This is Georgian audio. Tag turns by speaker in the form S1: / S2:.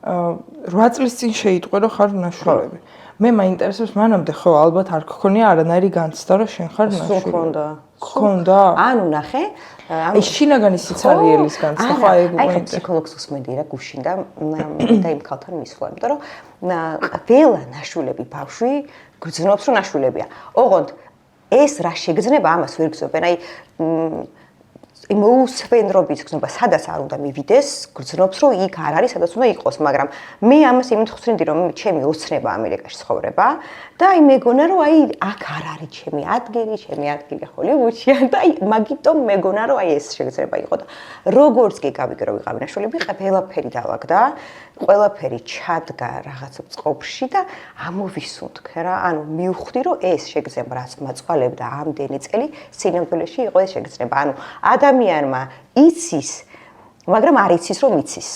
S1: 8 წლის წინ შეიტყვე რომ ხარ ნაშვილები. მე მაინტერესებს მანამდე ხო ალბათ არ გქონია არანაირი განცდა რომ შენ ხარ ნაშვილი. გქონდა?
S2: ანუ ნახე,
S1: აი შინაგანი სიცარიელის განცდა ხო აი
S2: აი ფსიქოლოგს უსმენდი რა გუშინ და იმ ქალთან მისვლა, იმიტომ რომ ყველა ნაშვილები ბავშვი გრძნობს რომ ნაშვილებია. ოღონდ ეს რა შეგრძნება ამას ვერ გრძნობენ. აი მოუსვენრობის გრძნობა სადაც არ უნდა მივიდეს, გრძნობს რომ იქ არ არის, სადაც უნდა იყოს, მაგრამ მე ამას იმით ხსნიდი რომ ჩემი ოცნება ამერიკაში ცხოვრება და აი მეგონა რომ აი აქ არ არის ჩემი ადგილი ჰოლივუდშია და აი მაგიტომ მეგონა რომ აი ეს შეგრძნება იყო და როგორც კი გავიგე რომ ვიყავი ნაშვილები, ყველაფერი დავაგდა, ყველაფერი ჩადგა რაღაცა წყობში და ამოვისუნთქე რა, ანუ მივხვდი რომ ეს შეგრძნება რაც მაწყვალებდა ამდენი წელი სინამდვილეში იყო ეს შეგრძნება, ანუ ადამიანმა იცის, მაგრამ არ იცის რომ იცის.